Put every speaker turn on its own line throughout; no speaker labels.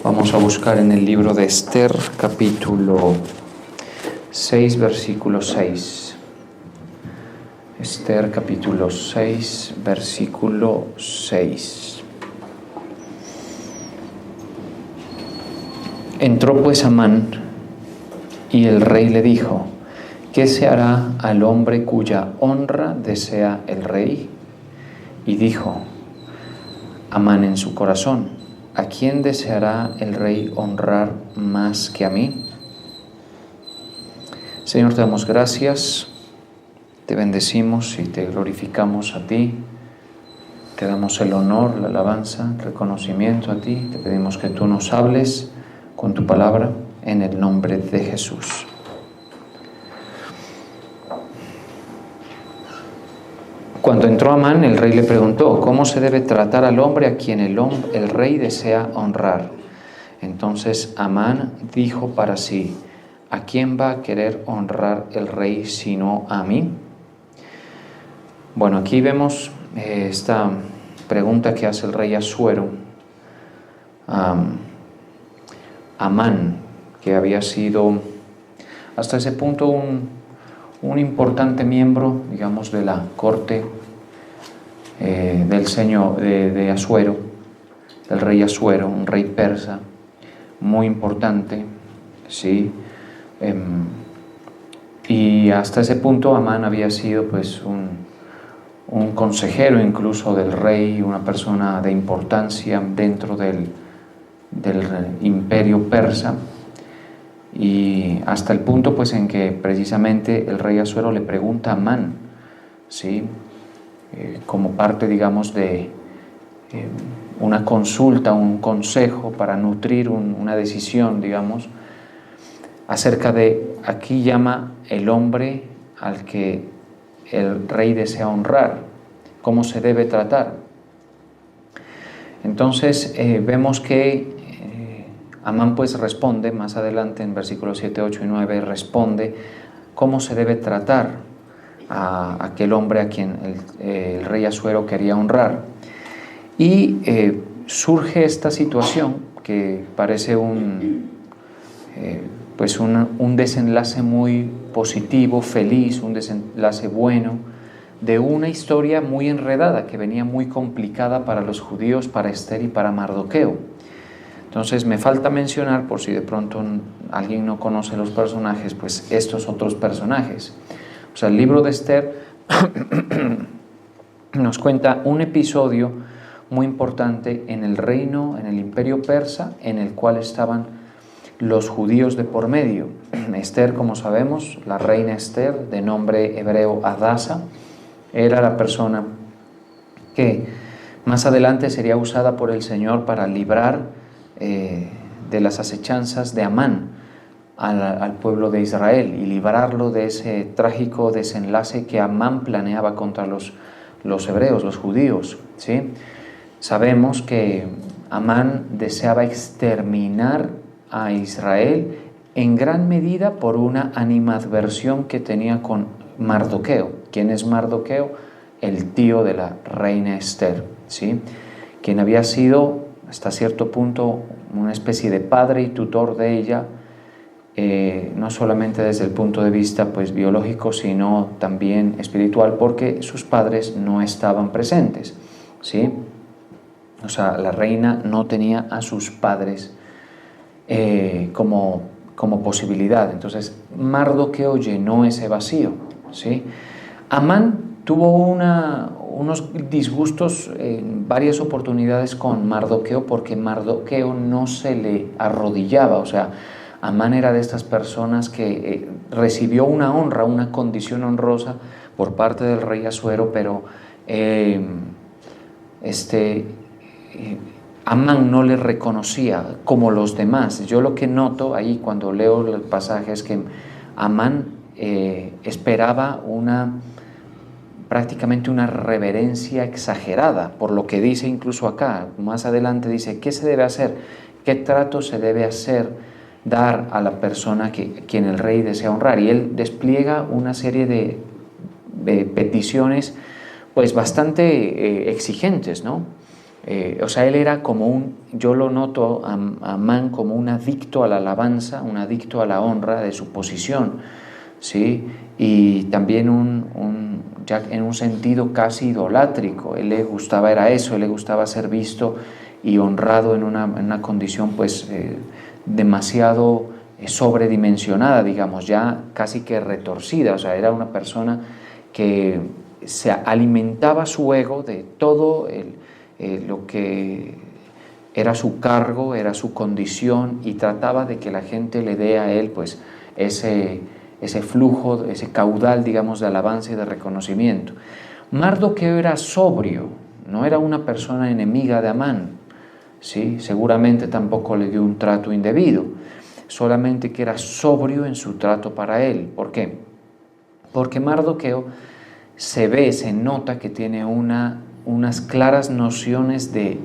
Vamos a buscar en el libro de Esther, capítulo 6, versículo 6. Esther, capítulo 6, versículo 6. Entró pues Amán, y el rey le dijo: ¿qué se hará al hombre cuya honra desea el rey? Y dijo Amán en su corazón: ¿a quién deseará el rey honrar más que a mí? Señor, te damos gracias, te bendecimos y te glorificamos a ti. Te damos el honor, la alabanza, el reconocimiento a ti. Te pedimos que tú nos hables con tu palabra en el nombre de Jesús. Cuando entró Amán, el rey le preguntó: ¿cómo se debe tratar al hombre a quien el rey desea honrar? Entonces Amán dijo para sí: ¿a quién va a querer honrar el rey sino a mí? Bueno, aquí vemos esta pregunta que hace el rey Asuero a Amán, que había sido hasta ese punto un importante miembro, digamos, de la corte del señor de Asuero, del rey Asuero, un rey persa muy importante, ¿sí? Y hasta ese punto Amán había sido pues un consejero incluso del rey, una persona de importancia dentro del imperio persa. Y hasta el punto pues en que precisamente el rey Asuero le pregunta a Amán, ¿sí? Como parte, digamos, de una consulta, un consejo para nutrir una decisión, digamos, acerca de, aquí llama el hombre al que el rey desea honrar, cómo se debe tratar. Entonces vemos que Amán pues responde, más adelante en versículos 7, 8 y 9, responde cómo se debe tratar a aquel hombre a quien el rey Asuero quería honrar. Y surge esta situación que parece un desenlace muy positivo, feliz, un desenlace bueno, de una historia muy enredada que venía muy complicada para los judíos, para Esther y para Mardoqueo. Entonces me falta mencionar, por si de pronto alguien no conoce los personajes, pues estos otros personajes. O sea, el libro de Esther nos cuenta un episodio muy importante en el reino, en el imperio persa, en el cual estaban los judíos de por medio. Esther, como sabemos, la reina Esther, de nombre hebreo Hadasa, era la persona que más adelante sería usada por el Señor para librar de las acechanzas de Amán al pueblo de Israel y librarlo de ese trágico desenlace que Amán planeaba contra los hebreos, los judíos, ¿sí? Sabemos que Amán deseaba exterminar a Israel en gran medida por una animadversión que tenía con Mardoqueo. ¿Quién es Mardoqueo? El tío de la reina Esther, ¿sí? Quien había sido hasta cierto punto una especie de padre y tutor de ella, no solamente desde el punto de vista pues biológico, sino también espiritual, porque sus padres no estaban presentes, ¿sí? O sea, la reina no tenía a sus padres como posibilidad. Entonces Mardoqueo llenó ese vacío, ¿sí? Amán tuvo unos disgustos en varias oportunidades con Mardoqueo, porque Mardoqueo no se le arrodillaba. O sea, Amán era de estas personas que recibió una honra, una condición honrosa por parte del rey Asuero, pero Amán no le reconocía como los demás. Yo lo que noto ahí cuando leo el pasaje es que Amán esperaba prácticamente una reverencia exagerada, por lo que dice incluso acá. Más adelante dice: ¿qué se debe hacer? ¿Qué trato se debe dar a la persona quien el rey desea honrar? Y él despliega una serie de peticiones pues bastante exigentes, ¿no? O sea, él era como yo lo noto a Amán como un adicto a la alabanza, un adicto a la honra de su posición, ¿sí? Y también ya en un sentido casi idolátrico. Él le gustaba, era eso, él le gustaba ser visto y honrado en una condición pues demasiado sobredimensionada, digamos, ya casi que retorcida. O sea, era una persona que se alimentaba su ego de todo lo que era su cargo, era su condición, y trataba de que la gente le dé a él pues ese flujo, ese caudal, digamos, de alabanza y de reconocimiento. Mardoqueo era sobrio, no era una persona enemiga de Amán, ¿sí? Seguramente tampoco le dio un trato indebido, solamente que era sobrio en su trato para él. ¿Por qué? Porque Mardoqueo se nota que tiene unas claras nociones de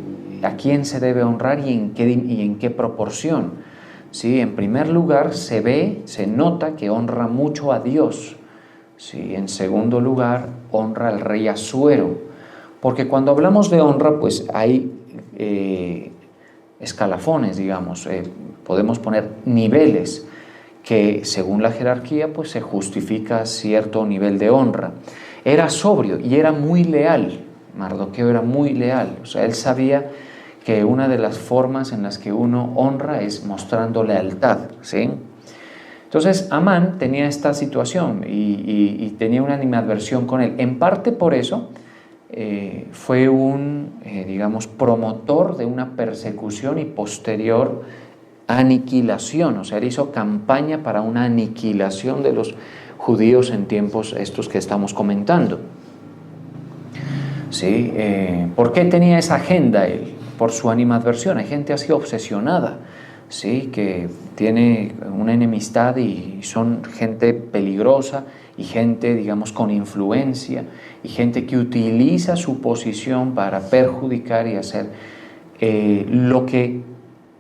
a quién se debe honrar y en qué proporción. ¿Sí? En primer lugar, se nota que honra mucho a Dios. ¿Sí? En segundo lugar, honra al rey Asuero. Porque cuando hablamos de honra, pues hay escalafones, digamos, podemos poner niveles que según la jerarquía pues se justifica cierto nivel de honra. Era sobrio y era muy leal. Mardoqueo era muy leal. O sea, él sabía que una de las formas en las que uno honra es mostrando lealtad, ¿sí? Entonces Amán tenía esta situación y tenía una animadversión con él. En parte por eso fue digamos, promotor de una persecución y posterior aniquilación. O sea, él hizo campaña para una aniquilación de los judíos en tiempos estos que estamos comentando. ¿Sí? ¿Por qué tenía esa agenda él? Por su animadversión. Hay gente así obsesionada, ¿sí? Que tiene una enemistad y son gente peligrosa y gente, digamos, con influencia y gente que utiliza su posición para perjudicar y hacer lo que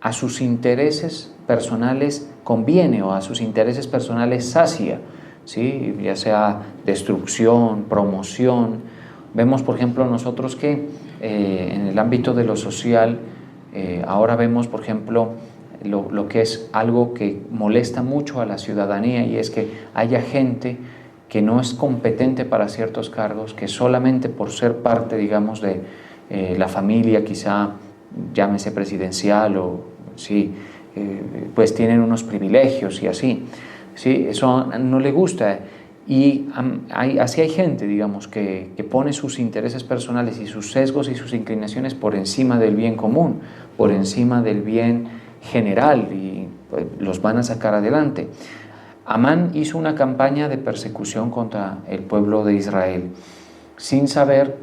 a sus intereses personales conviene o a sus intereses personales sacia, ¿sí? Ya sea destrucción, promoción. Vemos, por ejemplo, nosotros que en el ámbito de lo social, ahora vemos, por ejemplo, lo que es algo que molesta mucho a la ciudadanía, y es que haya gente que no es competente para ciertos cargos, que solamente por ser parte, digamos, de la familia, quizá llámese presidencial o sí, pues tienen unos privilegios y así, ¿sí? Eso no le gusta. Y así hay gente, digamos, que pone sus intereses personales y sus sesgos y sus inclinaciones por encima del bien común, por encima del bien general, y pues, los van a sacar adelante. Amán hizo una campaña de persecución contra el pueblo de Israel, sin saber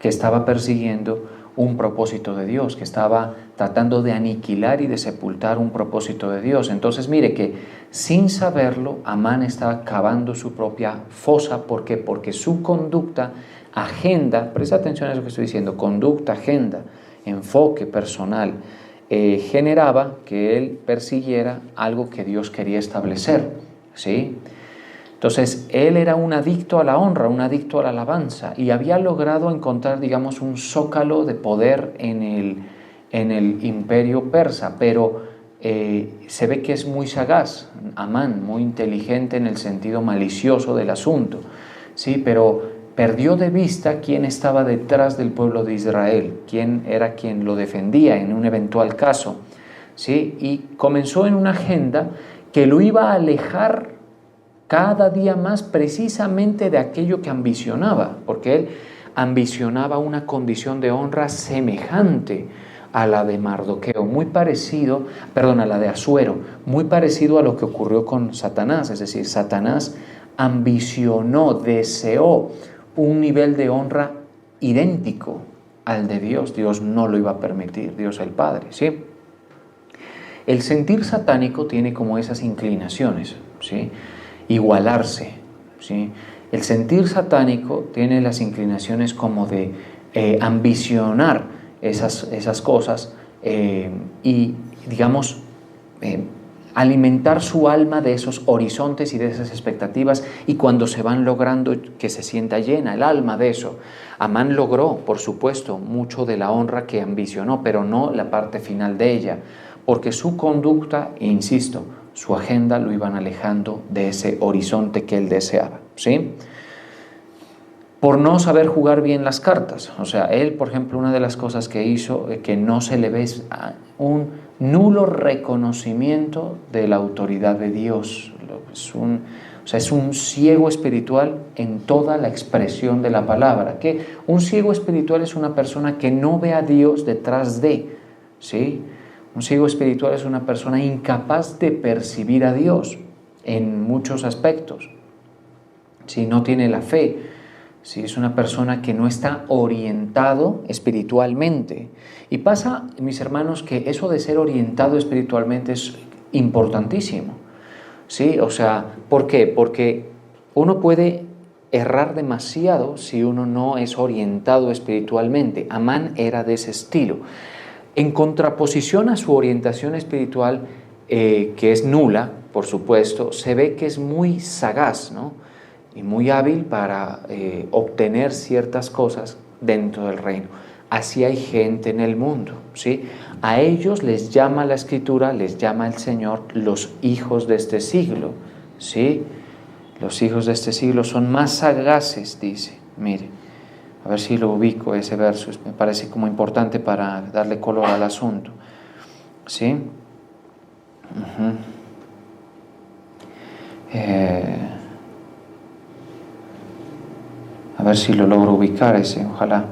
que estaba persiguiendo un propósito de Dios, que estaba tratando de aniquilar y de sepultar un propósito de Dios. Entonces mire que sin saberlo, Amán está cavando su propia fosa. ¿Por qué? Porque su conducta, agenda, presta atención a eso que estoy diciendo, conducta, agenda, enfoque personal, generaba que él persiguiera algo que Dios quería establecer, ¿sí? Entonces, él era un adicto a la honra, un adicto a la alabanza, y había logrado encontrar, digamos, un zócalo de poder en el imperio persa, pero se ve que es muy sagaz, Amán, muy inteligente en el sentido malicioso del asunto, ¿sí? Pero perdió de vista quién estaba detrás del pueblo de Israel, quién era quien lo defendía en un eventual caso, ¿sí? Y comenzó en una agenda que lo iba a alejar cada día más precisamente de aquello que ambicionaba, porque él ambicionaba una condición de honra semejante a la de Mardoqueo, a la de Asuero, muy parecido a lo que ocurrió con Satanás. Es decir, Satanás ambicionó, deseó un nivel de honra idéntico al de Dios. Dios no lo iba a permitir, Dios el Padre, ¿sí? El sentir satánico tiene como esas inclinaciones, ¿sí? Igualarse, ¿sí? El sentir satánico tiene las inclinaciones como de ambicionar esas cosas y, digamos, alimentar su alma de esos horizontes y de esas expectativas, y cuando se van logrando, que se sienta llena el alma de eso. Amán logró, por supuesto, mucho de la honra que ambicionó, pero no la parte final de ella, porque su conducta, e insisto, su agenda lo iban alejando de ese horizonte que él deseaba, ¿sí? Por no saber jugar bien las cartas. O sea, él, por ejemplo, una de las cosas que hizo, que no se le ve, es un nulo reconocimiento de la autoridad de Dios. Es un ciego espiritual en toda la expresión de la palabra. Que un ciego espiritual es una persona que no ve a Dios detrás de, ¿sí? Un ciego espiritual es una persona incapaz de percibir a Dios en muchos aspectos. Si no tiene la fe, si es una persona que no está orientado espiritualmente. Y pasa, mis hermanos, que eso de ser orientado espiritualmente es importantísimo, ¿sí? O sea, ¿por qué? Porque uno puede errar demasiado si uno no es orientado espiritualmente. Amán era de ese estilo. En contraposición a su orientación espiritual, que es nula, por supuesto, se ve que es muy sagaz, ¿no? Y muy hábil para obtener ciertas cosas dentro del reino. Así hay gente en el mundo, ¿sí? A ellos les llama la Escritura, les llama el Señor los hijos de este siglo, ¿sí? Los hijos de este siglo son más sagaces, dice. Mire, a ver si lo ubico ese verso, me parece como importante para darle color al asunto, ¿sí? A ver si lo logro ubicar ese, ojalá.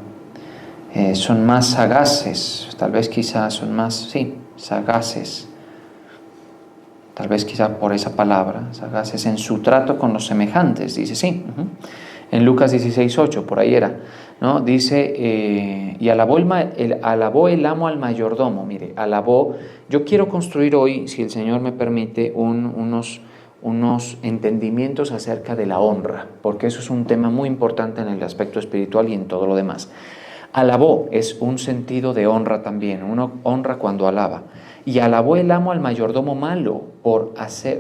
Son más sagaces, tal vez quizás son más, sí, sagaces. Tal vez quizá por esa palabra, sagaces en su trato con los semejantes, dice, sí. En Lucas 16:8, por ahí era, ¿no? Dice, y alabó el amo al mayordomo. Mire, alabó. Yo quiero construir hoy, si el Señor me permite, unos entendimientos acerca de la honra, porque eso es un tema muy importante en el aspecto espiritual y en todo lo demás. Alabó es un sentido de honra también, uno honra cuando alaba. Y alabó el amo al mayordomo malo por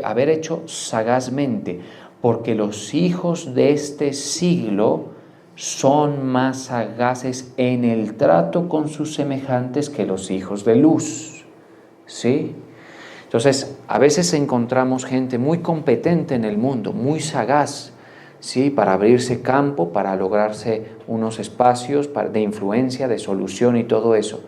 haber hecho sagazmente, porque los hijos de este siglo son más sagaces en el trato con sus semejantes que los hijos de luz, ¿sí? Entonces, a veces encontramos gente muy competente en el mundo, muy sagaz, ¿sí? Para abrirse campo, para lograrse unos espacios de influencia, de solución y todo eso.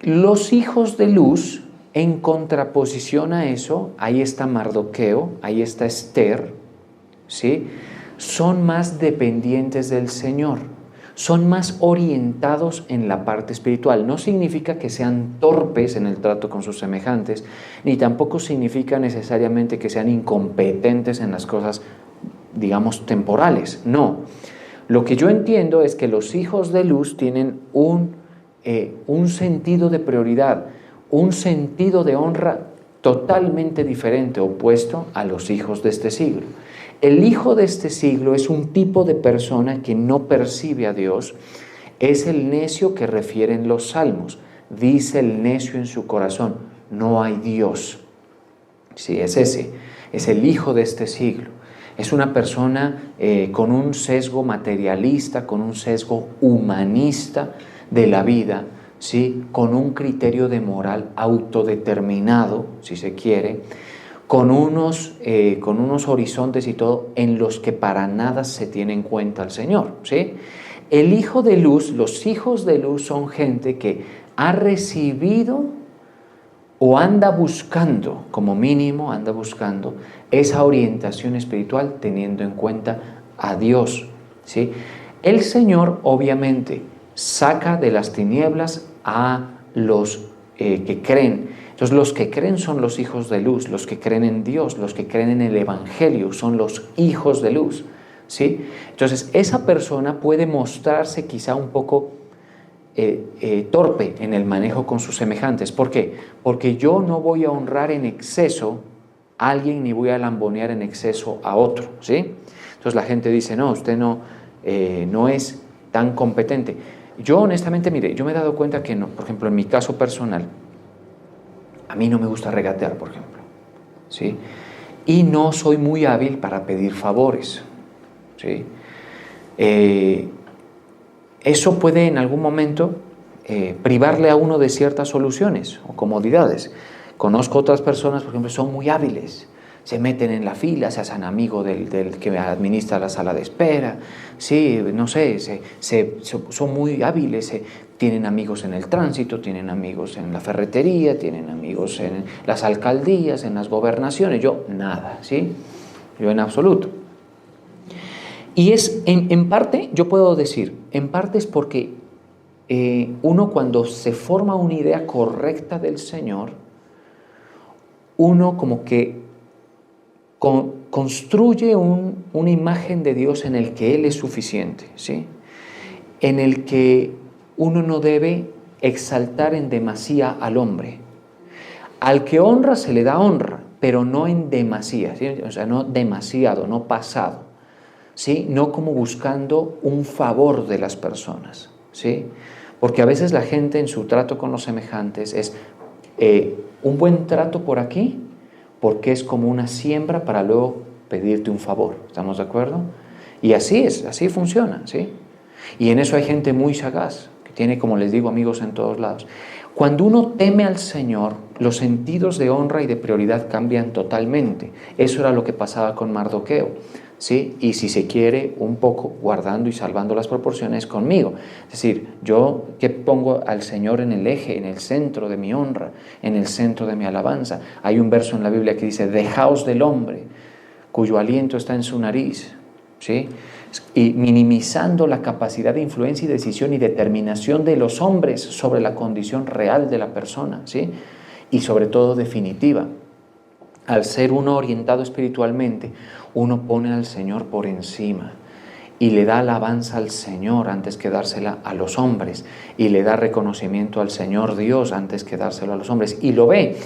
Los hijos de luz, en contraposición a eso, ahí está Mardoqueo, ahí está Esther, ¿sí? Son más dependientes del Señor, son más orientados en la parte espiritual. No significa que sean torpes en el trato con sus semejantes, ni tampoco significa necesariamente que sean incompetentes en las cosas, digamos, temporales. No. Lo que yo entiendo es que los hijos de luz tienen un sentido de prioridad, un sentido de honra totalmente diferente, opuesto a los hijos de este siglo. El hijo de este siglo es un tipo de persona que no percibe a Dios, es el necio que refieren los salmos. Dice el necio en su corazón, no hay Dios. Sí, es ese, es el hijo de este siglo. Es una persona con un sesgo materialista, con un sesgo humanista de la vida, ¿sí? Con un criterio de moral autodeterminado, si se quiere, con unos horizontes y todo en los que para nada se tiene en cuenta al Señor, ¿sí? El hijo de luz, los hijos de luz son gente que ha recibido o anda buscando, como mínimo anda buscando esa orientación espiritual teniendo en cuenta a Dios, ¿sí? El Señor obviamente saca de las tinieblas a los que creen. Entonces los que creen son los hijos de luz, los que creen en Dios, los que creen en el Evangelio son los hijos de luz, ¿sí? Entonces esa persona puede mostrarse quizá un poco torpe en el manejo con sus semejantes. ¿Por qué? Porque yo no voy a honrar en exceso a alguien ni voy a lambonear en exceso a otro, ¿sí? Entonces la gente dice, no, usted no es tan competente. Yo honestamente, mire, yo me he dado cuenta que no, por ejemplo, en mi caso personal, a mí no me gusta regatear, por ejemplo. ¿sí? Y no soy muy hábil para pedir favores, ¿sí? Eso puede en algún momento privarle a uno de ciertas soluciones o comodidades. Conozco otras personas, por ejemplo, son muy hábiles, se meten en la fila, se hacen amigos del que administra la sala de espera, sí, no sé, son muy hábiles, tienen amigos en el tránsito, tienen amigos en la ferretería, tienen amigos en las alcaldías, en las gobernaciones. Yo nada, ¿sí? Yo en absoluto. Y es, en parte, yo puedo decir, en parte es porque uno cuando se forma una idea correcta del Señor, uno como que construye una imagen de Dios en el que Él es suficiente, ¿sí? En el que uno no debe exaltar en demasía al hombre. Al que honra se le da honra, pero no en demasía, ¿sí? O sea, no demasiado, no pasado, ¿sí? No como buscando un favor de las personas, ¿sí? Porque a veces la gente en su trato con los semejantes es un buen trato por aquí, porque es como una siembra para luego pedirte un favor. ¿Estamos de acuerdo? Y así es, así funciona, ¿sí? Y en eso hay gente muy sagaz, que tiene, como les digo, amigos en todos lados. Cuando uno teme al Señor, los sentidos de honra y de prioridad cambian totalmente. Eso era lo que pasaba con Mardoqueo, ¿sí? Y si se quiere, un poco guardando y salvando las proporciones conmigo. Es decir, yo que pongo al Señor en el eje, en el centro de mi honra, en el centro de mi alabanza. Hay un verso en la Biblia que dice, dejaos del hombre, cuyo aliento está en su nariz, ¿sí? Y minimizando la capacidad de influencia y decisión y determinación de los hombres sobre la condición real de la persona, ¿sí? Y sobre todo definitiva. Al ser uno orientado espiritualmente, uno pone al Señor por encima y le da alabanza al Señor antes que dársela a los hombres, y le da reconocimiento al Señor Dios antes que dárselo a los hombres, y lo ve.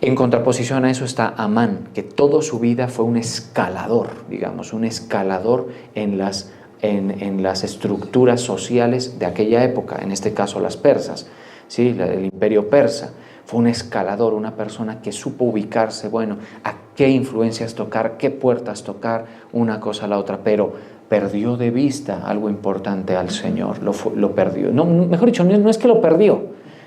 En contraposición a eso está Amán, que toda su vida fue un escalador, digamos, un escalador en las estructuras sociales de aquella época, en este caso las persas, ¿sí? El imperio persa. Fue un escalador, una persona que supo ubicarse, bueno, a qué influencias tocar, qué puertas tocar, una cosa a la otra, pero perdió de vista algo importante al Señor, lo perdió. No, mejor dicho, no es que lo perdió,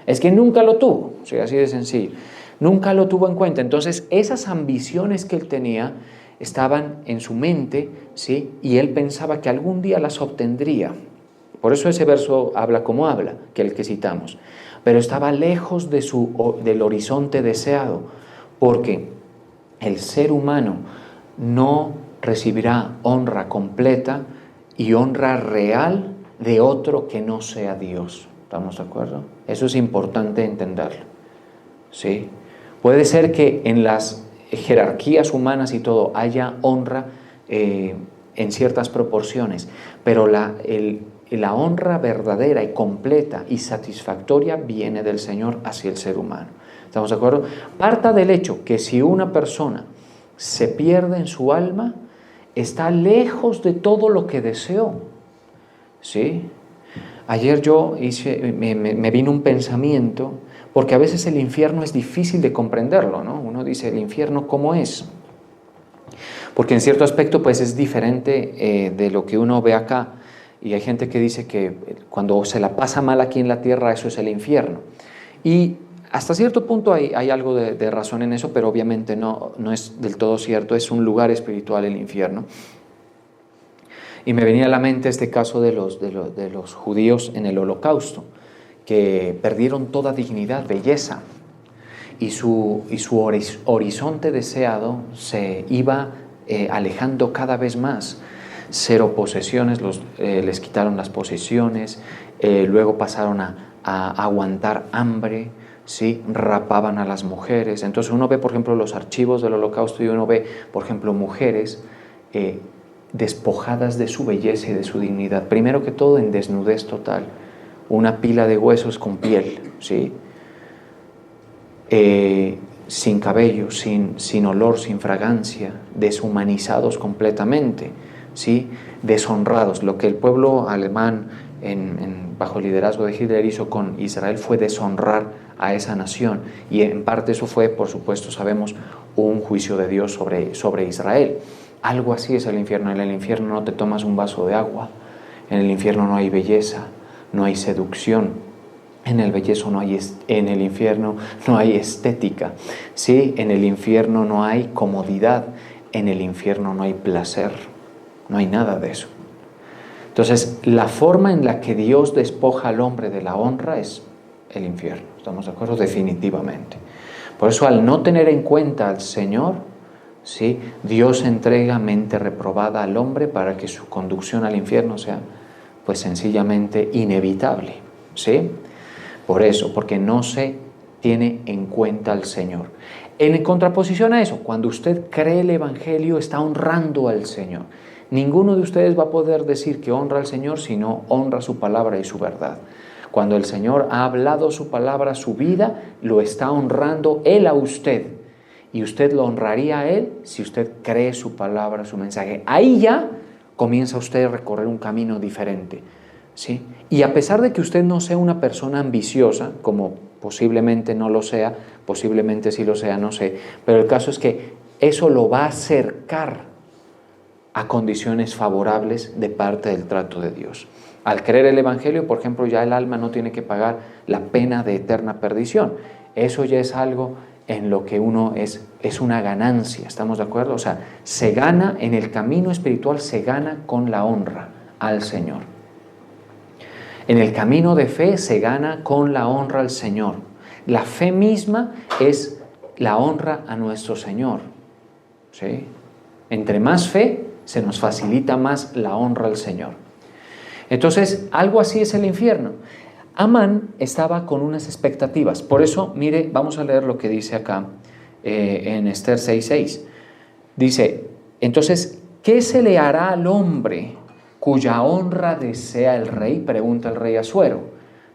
es que nunca lo tuvo, o sea, así de sencillo. Nunca lo tuvo en cuenta. Entonces, esas ambiciones que él tenía estaban en su mente, ¿sí? Y él pensaba que algún día las obtendría. Por eso ese verso habla como habla, que el que citamos. Pero estaba lejos del horizonte deseado, porque el ser humano no recibirá honra completa y honra real de otro que no sea Dios. ¿Estamos de acuerdo? Eso es importante entenderlo, ¿sí? Puede ser que en las jerarquías humanas y todo haya honra en ciertas proporciones, pero la honra verdadera y completa y satisfactoria viene del Señor hacia el ser humano. ¿Estamos de acuerdo? Parta del hecho que si una persona se pierde en su alma, está lejos de todo lo que deseó, ¿sí? Ayer me vino un pensamiento, porque a veces el infierno es difícil de comprenderlo, ¿no? Uno dice, ¿el infierno cómo es? Porque en cierto aspecto pues es diferente de lo que uno ve acá. Y hay gente que dice que cuando se la pasa mal aquí en la tierra, eso es el infierno. Y hasta cierto punto hay algo de razón en eso, pero obviamente no es del todo cierto. Es un lugar espiritual el infierno. Y me venía a la mente este caso de los judíos en el Holocausto, que perdieron toda dignidad, belleza, y su horizonte deseado se iba alejando cada vez más. Cero posesiones, les quitaron las posesiones, luego pasaron a aguantar hambre, ¿sí? Rapaban a las mujeres. Entonces uno ve, por ejemplo, los archivos del Holocausto y uno ve, por ejemplo, mujeres despojadas de su belleza y de su dignidad. Primero que todo, en desnudez total, una pila de huesos con piel, ¿sí? Sin cabello, sin olor, sin fragancia, deshumanizados completamente, ¿sí? Deshonrados. Lo que el pueblo alemán bajo el liderazgo de Hitler hizo con Israel fue deshonrar a esa nación, y en parte eso fue, por supuesto, sabemos, un juicio de Dios sobre Israel. Algo así es el infierno. En el infierno no te tomas un vaso de agua. En el infierno no hay belleza, no hay seducción. En el infierno no hay estética. ¿Sí? En el infierno no hay comodidad. En el infierno no hay placer. No hay nada de eso. Entonces, la forma en la que Dios despoja al hombre de la honra es el infierno. ¿Estamos de acuerdo? Definitivamente. Por eso, al no tener en cuenta al Señor, ¿sí?, Dios entrega mente reprobada al hombre para que su conducción al infierno sea, pues, sencillamente inevitable. ¿Sí? Por eso, porque no se tiene en cuenta al Señor. En contraposición a eso, cuando usted cree el Evangelio, está honrando al Señor. Ninguno de ustedes va a poder decir que honra al Señor si no honra su palabra y su verdad. Cuando el Señor ha hablado su palabra, su vida, lo está honrando Él a usted. Y usted lo honraría a Él si usted cree su palabra, su mensaje. Ahí ya comienza usted a recorrer un camino diferente. ¿Sí? Y a pesar de que usted no sea una persona ambiciosa, como posiblemente no lo sea, posiblemente sí lo sea, no sé, pero el caso es que eso lo va a acercar a condiciones favorables de parte del trato de Dios. Al creer el Evangelio, por ejemplo, ya el alma no tiene que pagar la pena de eterna perdición. Eso ya es algo en lo que uno es una ganancia, ¿estamos de acuerdo? O sea, se gana en el camino espiritual, se gana con la honra al Señor. En el camino de fe se gana con la honra al Señor. La fe misma es la honra a nuestro Señor. ¿Sí? Entre más fe, se nos facilita más la honra al Señor. Entonces, algo así es el infierno. Amán estaba con unas expectativas. Por eso, mire, vamos a leer lo que dice acá en Esther 6:6. Dice, entonces, ¿qué se le hará al hombre cuya honra desea el rey? Pregunta el rey Asuero.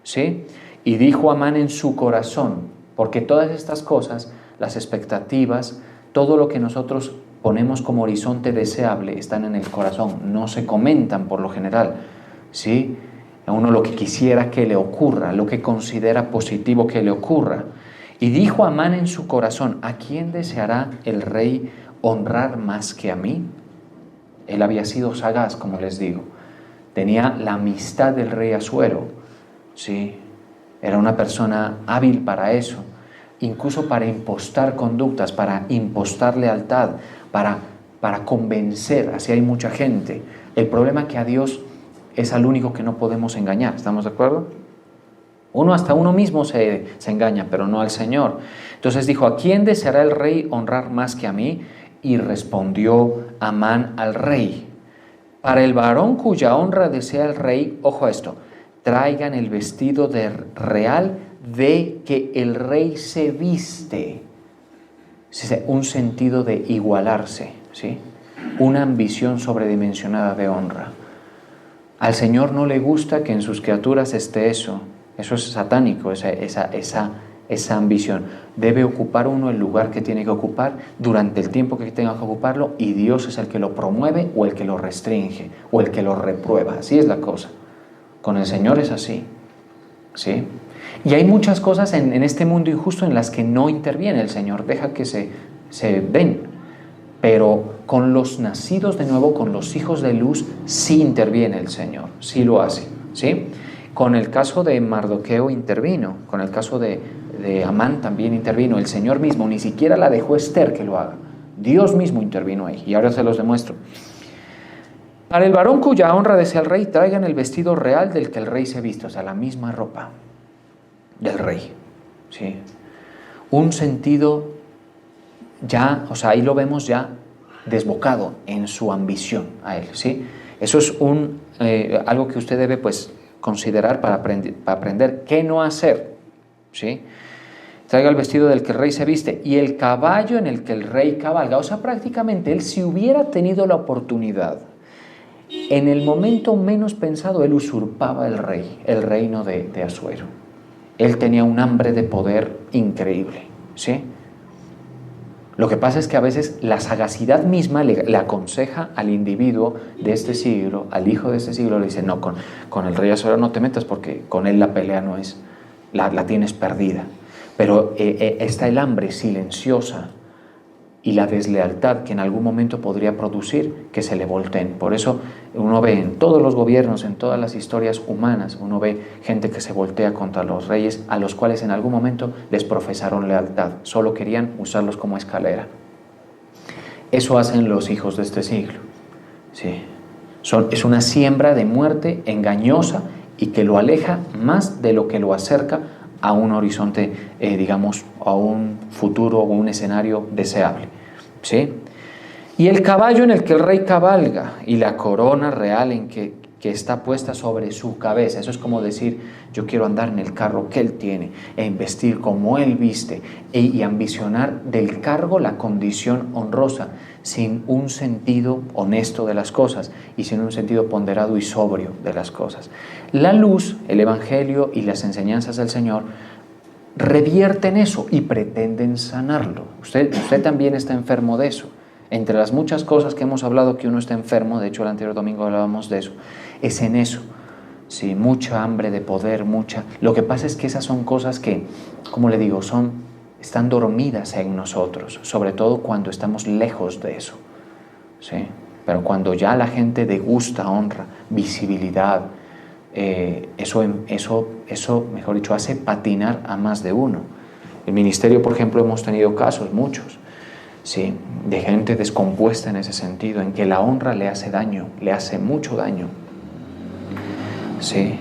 ¿Sí? Y dijo Amán en su corazón, porque todas estas cosas, las expectativas, todo lo que nosotros ponemos como horizonte deseable están en el corazón, no se comentan por lo general. ¿Sí? A uno lo que quisiera que le ocurra, lo que considera positivo que le ocurra. Y dijo Amán en su corazón, ¿a quién deseará el rey honrar más que a mí? Él había sido sagaz, como les digo. Tenía la amistad del rey Asuero. ¿Sí? Era una persona hábil para eso, incluso para impostar conductas, para impostar lealtad, para convencer. Así hay mucha gente. El problema es que a Dios es al único que no podemos engañar. ¿Estamos de acuerdo? Hasta uno mismo se engaña, pero no al Señor. Entonces dijo, ¿a quién deseará el rey honrar más que a mí? Y respondió Amán al rey, para el varón cuya honra desea el rey, ojo a esto, traigan el vestido real de que el rey se viste. Un sentido de igualarse, ¿sí? Una ambición sobredimensionada de honra. Al Señor no le gusta que en sus criaturas esté eso. Eso es satánico, esa ambición. Debe ocupar uno el lugar que tiene que ocupar durante el tiempo que tenga que ocuparlo, y Dios es el que lo promueve o el que lo restringe o el que lo reprueba. Así es la cosa. Con el Señor es así. ¿Sí? Y hay muchas cosas en este mundo injusto en las que no interviene el Señor. Deja que se den. Pero con los nacidos de nuevo, con los hijos de luz, sí interviene el Señor. Sí lo hace. ¿Sí? Con el caso de Mardoqueo intervino, con el caso de Amán también intervino. El Señor mismo ni siquiera la dejó Esther que lo haga. Dios mismo intervino ahí, y ahora se los demuestro. Para el varón cuya honra desea el rey, traigan el vestido real del que el rey se viste, o sea, la misma ropa del rey. ¿Sí? Un sentido ya, o sea, ahí lo vemos ya desbocado en su ambición a él. ¿Sí? Eso es algo que usted debe, pues, considerar para aprender qué no hacer. ¿Sí? Traiga el vestido del que el rey se viste y el caballo en el que el rey cabalga. O sea, prácticamente él, si hubiera tenido la oportunidad, en el momento menos pensado, él usurpaba el reino de Asuero. Él tenía un hambre de poder increíble. ¿Sí? Lo que pasa es que a veces la sagacidad misma le aconseja al individuo de este siglo, al hijo de este siglo, le dice, no, con el rey Asuero no te metas porque con él la pelea no es, la tienes perdida. Pero está el hambre silenciosa y la deslealtad que en algún momento podría producir que se le volteen. Por eso uno ve en todos los gobiernos, en todas las historias humanas, uno ve gente que se voltea contra los reyes a los cuales en algún momento les profesaron lealtad, solo querían usarlos como escalera. Eso hacen los hijos de este siglo. Sí. Es una siembra de muerte engañosa y que lo aleja más de lo que lo acerca a un horizonte, digamos, a un futuro o un escenario deseable. ¿Sí? Y el caballo en el que el rey cabalga y la corona real en que está puesta sobre su cabeza. Eso es como decir, yo quiero andar en el carro que él tiene e vestir como él viste y ambicionar del cargo la condición honrosa, sin un sentido honesto de las cosas y sin un sentido ponderado y sobrio de las cosas. La luz, el Evangelio y las enseñanzas del Señor revierten eso y pretenden sanarlo. Usted también está enfermo de eso. Entre las muchas cosas que hemos hablado que uno está enfermo, de hecho el anterior domingo hablábamos de eso, es en eso. Sí, mucha hambre de poder, mucha... Lo que pasa es que esas son cosas que, como le digo, están dormidas en nosotros, sobre todo cuando estamos lejos de eso. ¿Sí? Pero cuando ya la gente degusta honra, visibilidad, eso, mejor dicho, hace patinar a más de uno. El ministerio, por ejemplo, hemos tenido casos, muchos, ¿sí?, de gente descompuesta en ese sentido, en que la honra le hace daño, le hace mucho daño. ¿Sí?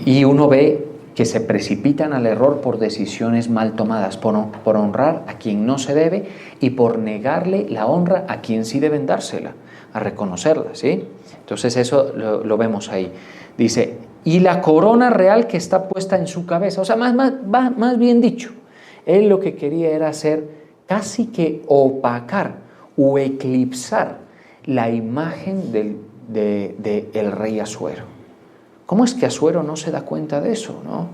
Y uno ve que se precipitan al error por decisiones mal tomadas, por honrar a quien no se debe y por negarle la honra a quien sí deben dársela, a reconocerla, ¿sí? Entonces eso lo vemos ahí. Dice, y la corona real que está puesta en su cabeza, o sea, más bien dicho, él lo que quería era hacer casi que opacar o eclipsar la imagen del rey Asuero. ¿Cómo es que Asuero no se da cuenta de eso, no?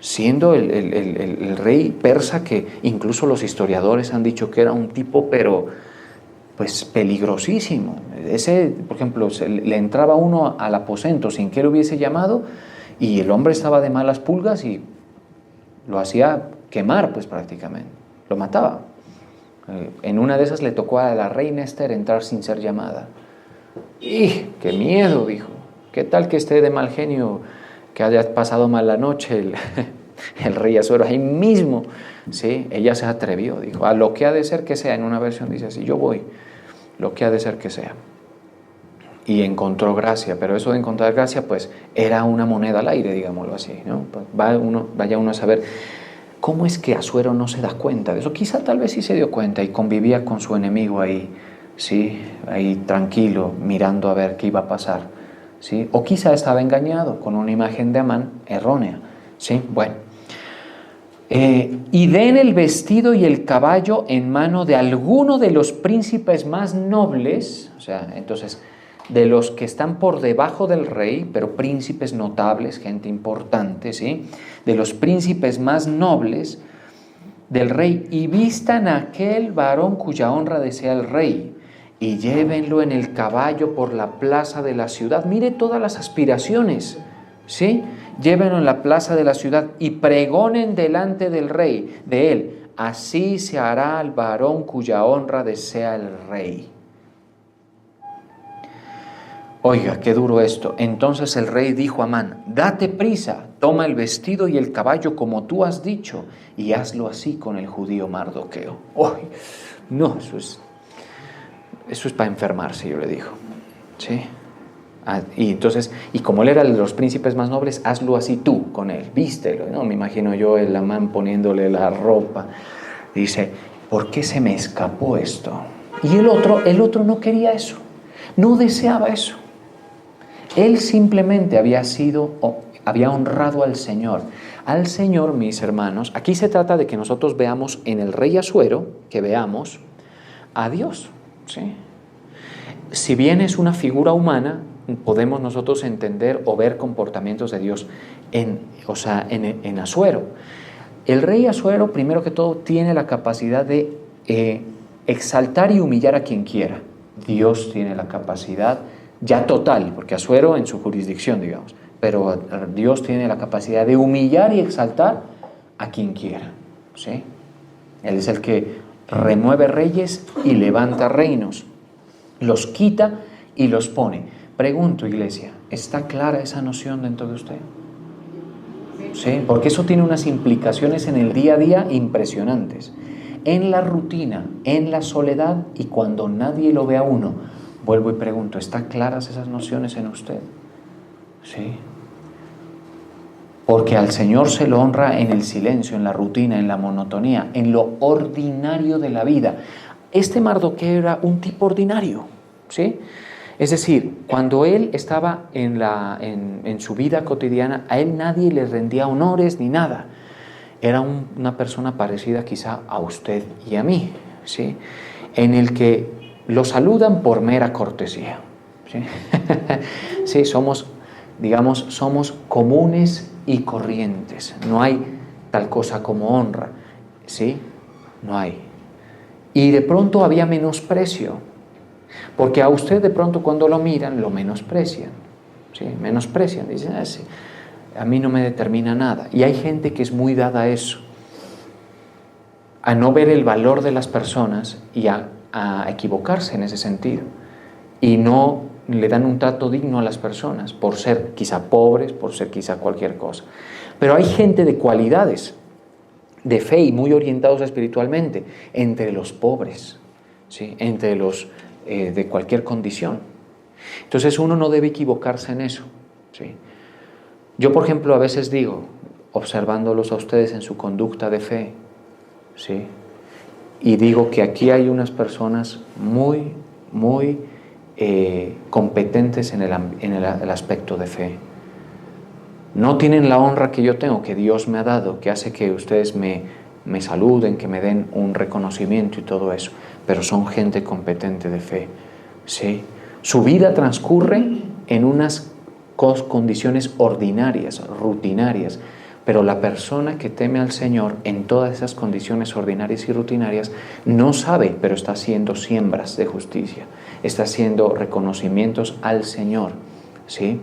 Siendo el rey persa, que incluso los historiadores han dicho que era un tipo, pero pues peligrosísimo. Ese, por ejemplo, le entraba uno al aposento sin que él hubiese llamado y el hombre estaba de malas pulgas y lo hacía quemar, pues prácticamente, lo mataba. En una de esas le tocó a la reina Esther entrar sin ser llamada. ¡Y qué miedo!, dijo. ¿Qué tal que esté de mal genio, que haya pasado mal la noche el rey Asuero ahí mismo? Sí, ella se atrevió, dijo, a lo que ha de ser que sea. En una versión dice así, yo voy, lo que ha de ser que sea. Y encontró gracia, pero eso de encontrar gracia, pues era una moneda al aire, digámoslo así, ¿no? Vaya uno a saber cómo es que Asuero no se da cuenta de eso. Quizá tal vez sí se dio cuenta y convivía con su enemigo ahí, ¿sí?, ahí tranquilo, mirando a ver qué iba a pasar, ¿sí? O quizá estaba engañado con una imagen de Amán errónea, ¿sí? Bueno. Y den el vestido y el caballo en mano de alguno de los príncipes más nobles, o sea, entonces, de los que están por debajo del rey, pero príncipes notables, gente importante, ¿sí?, de los príncipes más nobles del rey, y vistan a aquel varón cuya honra desea el rey, y llévenlo en el caballo por la plaza de la ciudad. Mire todas las aspiraciones, ¿sí? Llévenlo en la plaza de la ciudad y pregonen delante del rey, de él, así se hará al varón cuya honra desea el rey. Oiga, qué duro esto. Entonces el rey dijo a Amán, date prisa, toma el vestido y el caballo como tú has dicho, y hazlo así con el judío Mardoqueo. ¡Ay! No, eso es para enfermarse, yo le digo. ¿Sí? Y entonces, y como él era de los príncipes más nobles, hazlo así tú con él, vístelo, ¿no? Me imagino yo el Amán poniéndole la ropa. Dice, ¿por qué se me escapó esto? Y el otro no quería eso, no deseaba eso. Él simplemente había honrado al Señor. Al Señor, mis hermanos, aquí se trata de que nosotros veamos en el rey Asuero, que veamos a Dios, ¿sí? Si bien es una figura humana, podemos nosotros entender o ver comportamientos de Dios en Asuero. El rey Asuero, primero que todo, tiene la capacidad de exaltar y humillar a quien quiera. Dios tiene la capacidad ya total, porque Asuero en su jurisdicción, digamos, pero Dios tiene la capacidad de humillar y exaltar a quien quiera, ¿sí? Él es el que remueve reyes y levanta reinos, los quita y los pone. Pregunto, iglesia, ¿está clara esa noción dentro de usted? Sí, porque eso tiene unas implicaciones en el día a día impresionantes. En la rutina, en la soledad y cuando nadie lo ve a uno. Vuelvo y pregunto, ¿están claras esas nociones en usted? Sí. Porque al Señor se lo honra en el silencio, en la rutina, en la monotonía, en lo ordinario de la vida. Este Mardoqueo era un tipo ordinario, ¿sí? Es decir, cuando él estaba en su vida cotidiana, a él nadie le rendía honores ni nada. Era una persona parecida quizá a usted y a mí, ¿sí? En el que lo saludan por mera cortesía, ¿sí? Sí, somos comunes y corrientes. No hay tal cosa como honra, ¿sí? No hay. Y de pronto había menosprecio. Porque a usted de pronto cuando lo miran, lo menosprecian, ¿sí? Menosprecian, dicen, sí, a mí no me determina nada. Y hay gente que es muy dada a eso, a no ver el valor de las personas y a equivocarse en ese sentido. Y no le dan un trato digno a las personas, por ser quizá pobres, por ser quizá cualquier cosa. Pero hay gente de cualidades, de fe y muy orientados espiritualmente, entre los pobres, ¿sí? Entre los de cualquier condición. Entonces uno no debe equivocarse en eso, ¿sí? Yo, por ejemplo, a veces digo, observándolos a ustedes en su conducta de fe, ¿sí? Y digo que aquí hay unas personas muy, muy competentes en el aspecto de fe. No tienen la honra que yo tengo, que Dios me ha dado, que hace que ustedes me saluden, que me den un reconocimiento y todo eso, pero son gente competente de fe, ¿sí? Su vida transcurre en unas condiciones ordinarias, rutinarias, pero la persona que teme al Señor en todas esas condiciones ordinarias y rutinarias no sabe, pero está haciendo siembras de justicia, está haciendo reconocimientos al Señor, ¿sí?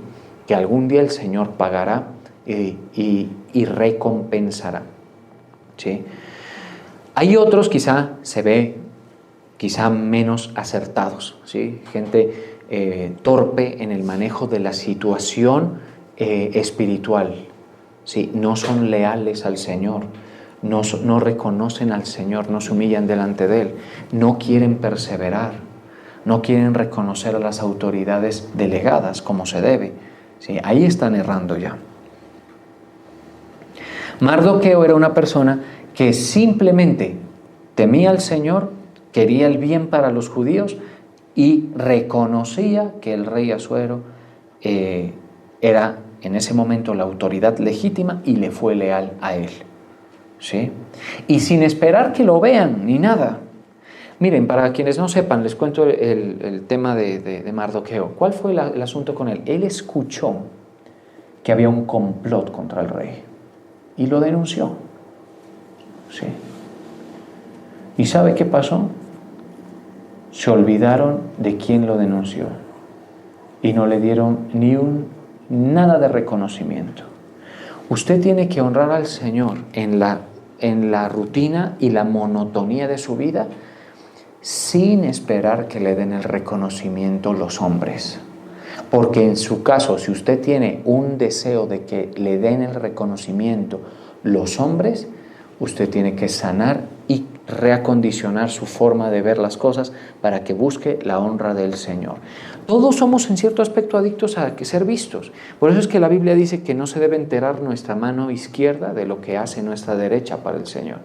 Que algún día el Señor pagará y recompensará, ¿sí? Hay otros quizá se ve quizá menos acertados, ¿sí? Gente torpe en el manejo de la situación espiritual, ¿sí? No son leales al Señor, no reconocen al Señor, no se humillan delante de Él, no quieren perseverar, no quieren reconocer a las autoridades delegadas como se debe, ¿sí? Ahí están errando ya. Mardoqueo era una persona que simplemente temía al Señor, quería el bien para los judíos y reconocía que el rey Asuero era en ese momento la autoridad legítima y le fue leal a él, ¿sí? Y sin esperar que lo vean ni nada. Miren, para quienes no sepan, les cuento el tema de Mardoqueo. ¿Cuál fue el asunto con él? Él escuchó que había un complot contra el rey y lo denunció, ¿sí? ¿Y sabe qué pasó? Se olvidaron de quién lo denunció y no le dieron nada de reconocimiento. Usted tiene que honrar al Señor en la rutina y la monotonía de su vida sin esperar que le den el reconocimiento los hombres. Porque en su caso, si usted tiene un deseo de que le den el reconocimiento los hombres, usted tiene que sanar y reacondicionar su forma de ver las cosas para que busque la honra del Señor. Todos somos en cierto aspecto adictos a ser vistos. Por eso es que la Biblia dice que no se debe enterar nuestra mano izquierda de lo que hace nuestra derecha para el Señor.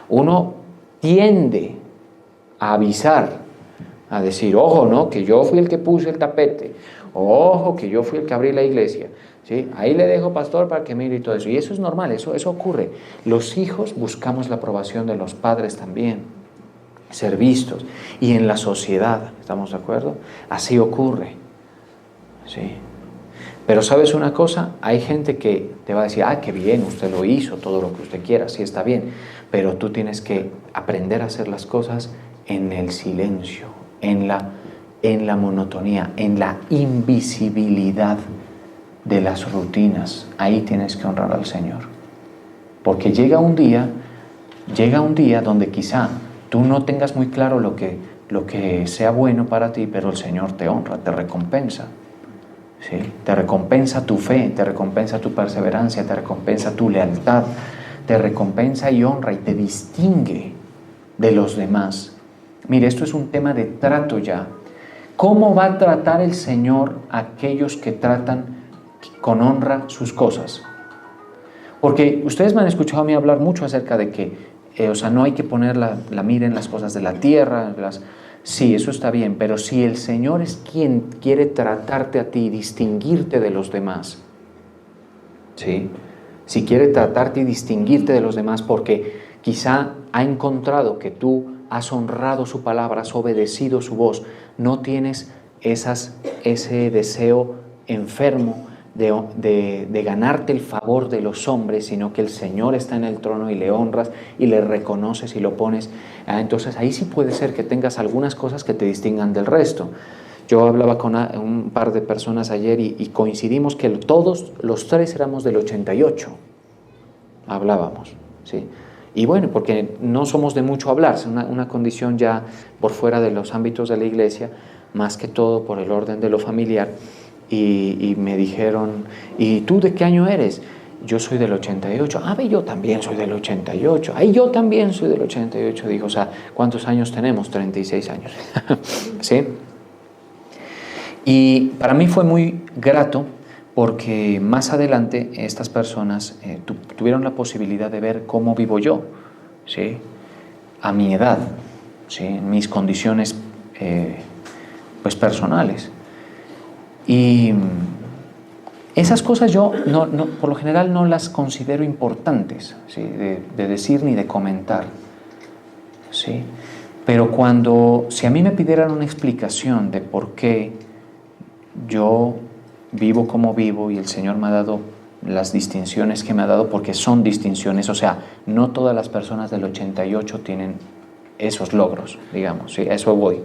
Uno tiende a avisar, a decir, ojo, ¿no? Que yo fui el que puse el tapete, ojo, que yo fui el que abrí la iglesia, ¿sí? Ahí le dejo, pastor, para que mire y todo eso. Y eso es normal, eso ocurre. Los hijos buscamos la aprobación de los padres también, ser vistos. Y en la sociedad, ¿estamos de acuerdo? Así ocurre, ¿sí? Pero ¿sabes una cosa? Hay gente que te va a decir, qué bien, usted lo hizo, todo lo que usted quiera, sí está bien. Pero tú tienes que aprender a hacer las cosas en el silencio, en la monotonía, en la invisibilidad de las rutinas. Ahí tienes que honrar al Señor. Porque llega un día Llega un día donde quizá tú no tengas muy claro lo que sea bueno para ti, pero el Señor te honra, te recompensa. ¿Sí? Te recompensa tu fe, te recompensa tu perseverancia, te recompensa tu lealtad, te recompensa y honra y te distingue de los demás. Mire, esto es un tema de trato ya. ¿Cómo va a tratar el Señor a aquellos que tratan con honra sus cosas? Porque ustedes me han escuchado a mí hablar mucho acerca de que, no hay que poner la mira en las cosas de la tierra. Sí, eso está bien, pero si el Señor es quien quiere tratarte a ti y distinguirte de los demás, ¿sí? Si quiere tratarte y distinguirte de los demás porque quizá ha encontrado que tú has honrado su palabra, has obedecido su voz, no tienes ese deseo enfermo de ganarte el favor de los hombres, sino que el Señor está en el trono y le honras y le reconoces y lo pones. Entonces ahí sí puede ser que tengas algunas cosas que te distingan del resto. Yo hablaba con un par de personas ayer y coincidimos que todos los tres éramos del 88. Hablábamos, ¿sí? Y bueno, porque no somos de mucho hablar, es una condición ya por fuera de los ámbitos de la iglesia, más que todo por el orden de lo familiar. Y me dijeron, ¿y tú de qué año eres? Yo soy del 88. Ah, yo también soy del 88. Ay, yo también soy del 88. Digo, o sea, ¿cuántos años tenemos? 36 años. ¿Sí? Y para mí fue muy grato porque más adelante estas personas tuvieron la posibilidad de ver cómo vivo yo, ¿sí? A mi edad, ¿sí? En mis condiciones pues personales. Y esas cosas yo por lo general no las considero importantes, ¿sí? de decir ni de comentar, ¿sí? Pero si a mí me pidieran una explicación de por qué yo vivo como vivo y el Señor me ha dado las distinciones que me ha dado, porque son distinciones, o sea, no todas las personas del 88 tienen esos logros, digamos, ¿sí? A eso voy,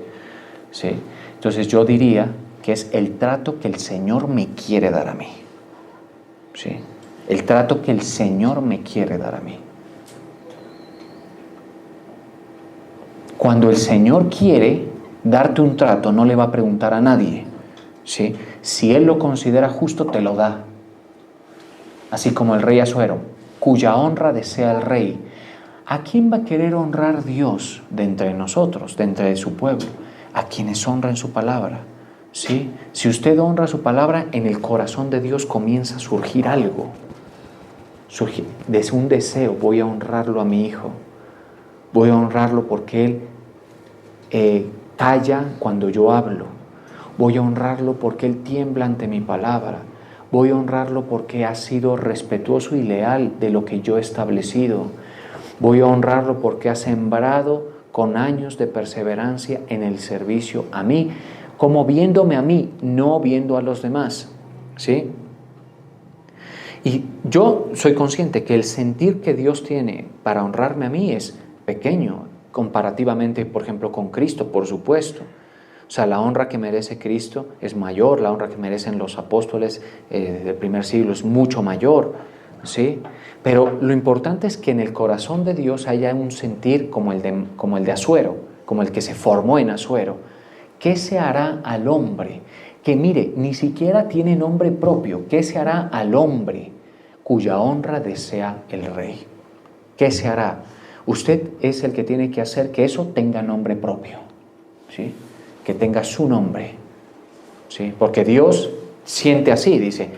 ¿sí? Entonces yo diría que es el trato que el Señor me quiere dar a mí, ¿sí? El trato que el Señor me quiere dar a mí. Cuando el Señor quiere darte un trato, no le va a preguntar a nadie, ¿sí? Si Él lo considera justo, te lo da. Así como el rey Asuero, cuya honra desea el rey. ¿A quién va a querer honrar Dios de entre nosotros, de entre su pueblo? A quienes honran su palabra, ¿sí? Si usted honra su palabra, en el corazón de Dios comienza a surgir algo. Desde un deseo, voy a honrarlo a mi hijo. Voy a honrarlo porque Él calla cuando yo hablo. Voy a honrarlo porque Él tiembla ante mi palabra. Voy a honrarlo porque ha sido respetuoso y leal de lo que yo he establecido. Voy a honrarlo porque ha sembrado con años de perseverancia en el servicio a mí, como viéndome a mí, no viendo a los demás, ¿sí? Y yo soy consciente que el sentir que Dios tiene para honrarme a mí es pequeño, comparativamente, por ejemplo, con Cristo, por supuesto. O sea, la honra que merece Cristo es mayor, la honra que merecen los apóstoles del primer siglo es mucho mayor, ¿sí? Pero lo importante es que en el corazón de Dios haya un sentir como el de Asuero, como el que se formó en Asuero. ¿Qué se hará al hombre? Que mire, ni siquiera tiene nombre propio. ¿Qué se hará al hombre cuya honra desea el rey? ¿Qué se hará? Usted es el que tiene que hacer que eso tenga nombre propio, ¿sí? Que tenga su nombre, ¿sí? Porque Dios siente así, dice,